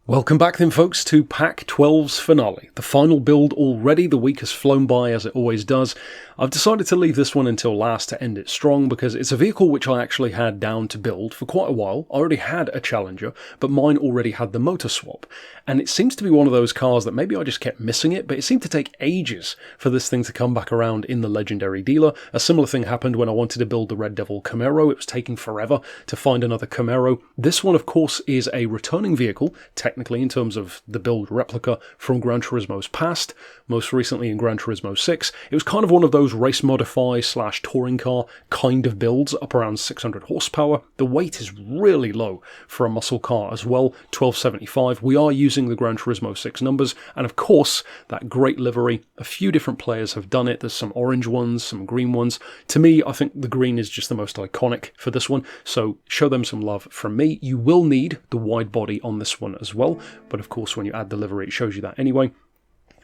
Welcome back then folks to Pack 12's finale. The final build already, the week has flown by as it always does. I've decided to leave this one until last to end it strong because it's a vehicle which I actually had down to build for quite a while. I already had a Challenger, but mine already had the motor swap. And it seems to be one of those cars that maybe I just kept missing it, but it seemed to take ages for this thing to come back around in the legendary dealer. A similar thing happened when I wanted to build the Red Devil Camaro. It was taking forever to find another Camaro. This one, of course, is a returning vehicle, technically in terms of the build replica from Gran Turismo's past, most recently in Gran Turismo 6. It was kind of one of those race modify / touring car kind of builds, up around 600 horsepower. The weight is really low for a muscle car as well, 1275. We are using the Gran Turismo 6 numbers, and of course, that great livery. A few different players have done it. There's some orange ones, some green ones. To me, I think the green is just the most iconic for this one, so show them some love from me. You will need the wide body on this one as well, but of course when you add the livery it shows you that anyway.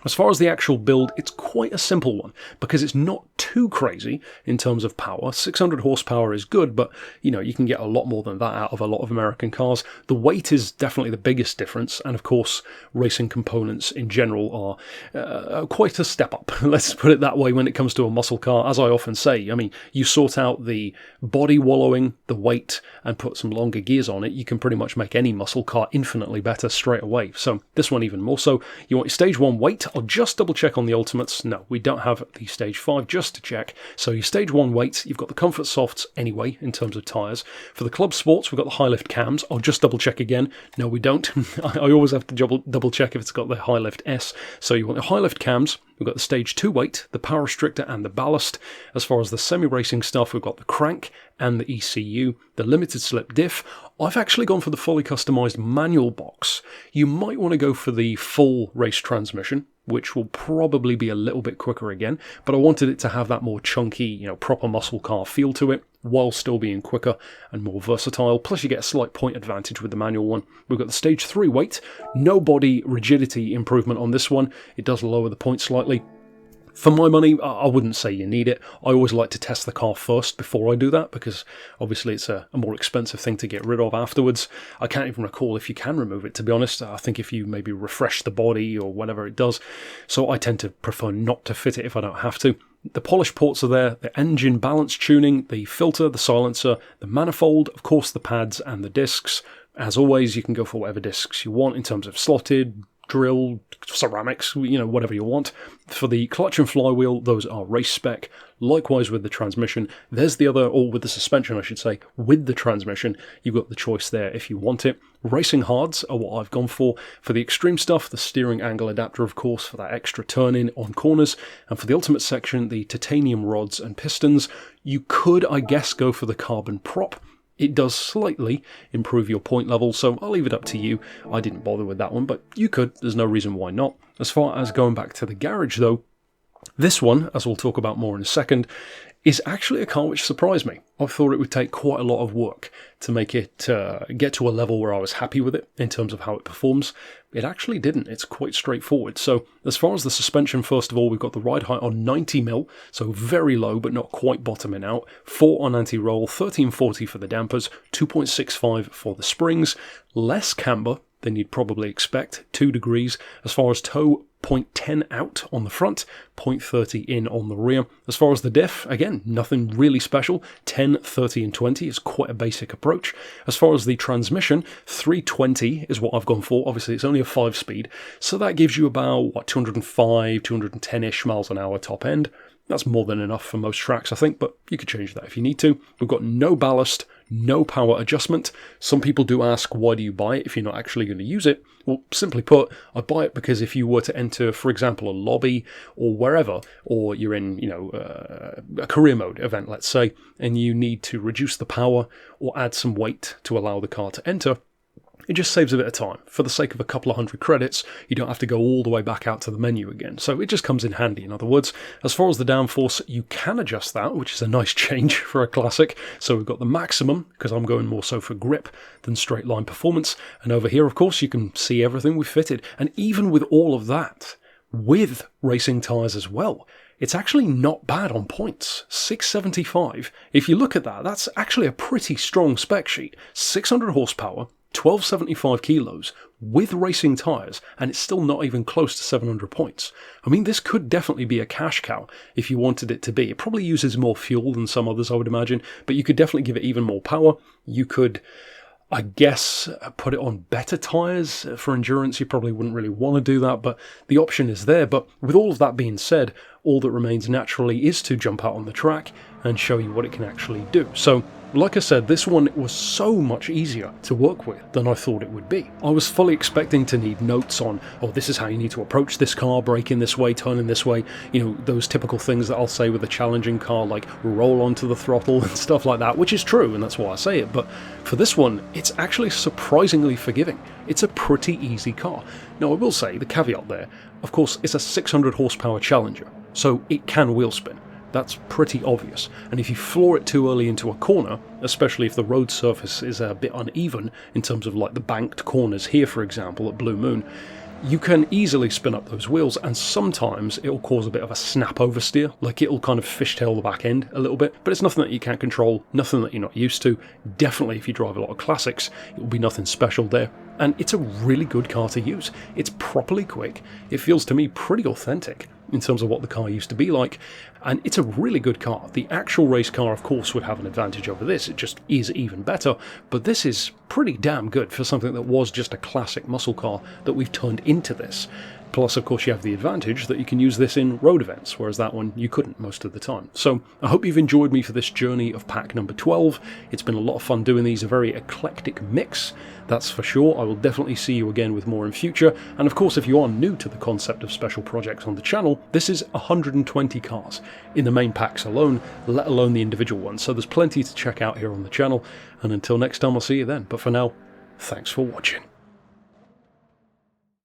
As far as the actual build, it's quite a simple one because it's not too crazy in terms of power. 600 horsepower is good, but you know, you can get a lot more than that out of a lot of American cars. The weight is definitely the biggest difference, and of course, racing components in general are quite a step up. Let's put it that way when it comes to a muscle car. As I often say, I mean, you sort out the body wallowing, the weight, and put some longer gears on it, you can pretty much make any muscle car infinitely better straight away. So this one even more so. You want your stage 1 weight. I'll just double check on the Ultimates. No, we don't have the stage 5, just to check. So your stage 1 weight, you've got the Comfort Softs anyway, in terms of tyres. For the Club Sports, we've got the high lift cams. I'll just double check again. No, we don't. I always have to double check if it's got the high lift S. So you want the high lift cams. We've got the stage 2 weight, the power restrictor and the ballast. As far as the semi-racing stuff, we've got the crank and the ECU, the limited slip diff. I've actually gone for the fully customised manual box. You might want to go for the full race transmission, which will probably be a little bit quicker again, but I wanted it to have that more chunky, you know, proper muscle car feel to it, while still being quicker and more versatile. Plus you get a slight point advantage with the manual one. We've got the stage 3 weight, no body rigidity improvement on this one. It does lower the point slightly. For my money, I wouldn't say you need it. I always like to test the car first before I do that, because obviously it's a more expensive thing to get rid of afterwards. I can't even recall if you can remove it, to be honest. I think if you maybe refresh the body or whatever it does. So I tend to prefer not to fit it if I don't have to. The polish ports are there, the engine balance tuning, the filter, the silencer, the manifold, of course the pads and the discs. As always, you can go for whatever discs you want in terms of slotted, drill, ceramics, you know, whatever you want. For the clutch and flywheel, those are race spec. Likewise with the transmission. There's the other, or with the suspension I should say, with the transmission, you've got the choice there if you want it. Racing hards are what I've gone for. For the extreme stuff, the steering angle adapter, of course, for that extra turn-in on corners. And for the ultimate section, the titanium rods and pistons. You could, I guess, go for the carbon prop. It does slightly improve your point level, so I'll leave it up to you. I didn't bother with that one, but you could. There's no reason why not. As far as going back to the garage, though, this one, as we'll talk about more in a second, is actually a car which surprised me. I thought it would take quite a lot of work to make it get to a level where I was happy with it in terms of how it performs. It actually didn't. It's quite straightforward. So as far as the suspension, first of all, we've got the ride height on 90mm, so very low but not quite bottoming out. 4 on anti-roll, 1340 for the dampers, 2.65 for the springs, less camber than you'd probably expect, 2 degrees. As far as toe, 0.10 out on the front, 0.30 in on the rear. As far as the diff, again, nothing really special. 10, 30 and 20 is quite a basic approach. As far as the transmission, 320 is what I've gone for. Obviously, it's only a 5-speed, so that gives you about, 205, 210-ish miles an hour top end. That's more than enough for most tracks, I think, but you could change that if you need to. We've got no ballast, no power adjustment. Some people do ask, why do you buy it if you're not actually going to use it? Well, simply put, I buy it because if you were to enter, for example, a lobby or wherever, or you're in, a career mode event, let's say, and you need to reduce the power or add some weight to allow the car to enter, it just saves a bit of time. For the sake of a couple of 100 credits, you don't have to go all the way back out to the menu again. So it just comes in handy, in other words. As far as the downforce, you can adjust that, which is a nice change for a classic. So we've got the maximum, because I'm going more so for grip than straight line performance. And over here, of course, you can see everything we've fitted. And even with all of that, with racing tyres as well, it's actually not bad on points. 675. If you look at that, that's actually a pretty strong spec sheet. 600 horsepower, 1275 kilos, with racing tyres, and it's still not even close to 700 points. I mean, this could definitely be a cash cow if you wanted it to be. It probably uses more fuel than some others, I would imagine, but you could definitely give it even more power. You could, I guess, put it on better tyres for endurance. You probably wouldn't really want to do that, but the option is there. But with all of that being said, all that remains naturally is to jump out on the track and show you what it can actually do. So, like I said, this one was so much easier to work with than I thought it would be. I was fully expecting to need notes on, oh, this is how you need to approach this car, brake in this way, turn in this way, you know, those typical things that I'll say with a challenging car, like roll onto the throttle and stuff like that, which is true, and that's why I say it, but for this one, it's actually surprisingly forgiving. It's a pretty easy car. Now, I will say, the caveat there, of course, it's a 600 horsepower Challenger, so it can wheel spin. That's pretty obvious, and if you floor it too early into a corner, especially if the road surface is a bit uneven in terms of like the banked corners here, for example, at Blue Moon, you can easily spin up those wheels, and sometimes it'll cause a bit of a snap oversteer, like it'll kind of fishtail the back end a little bit, but it's nothing that you can't control, nothing that you're not used to. Definitely if you drive a lot of classics, it'll be nothing special there. And it's a really good car to use. It's properly quick. It feels to me pretty authentic in terms of what the car used to be like, and it's a really good car. The actual race car, of course, would have an advantage over this. It just is even better, but this is pretty damn good for something that was just a classic muscle car that we've turned into this. Plus, of course, you have the advantage that you can use this in road events, whereas that one you couldn't most of the time. So I hope you've enjoyed me for this journey of pack number 12. It's been a lot of fun doing these, a very eclectic mix, that's for sure. I will definitely see you again with more in future. And of course, if you are new to the concept of special projects on the channel, this is 120 cars in the main packs alone, let alone the individual ones. So there's plenty to check out here on the channel. And until next time, I'll see you then. But for now, thanks for watching.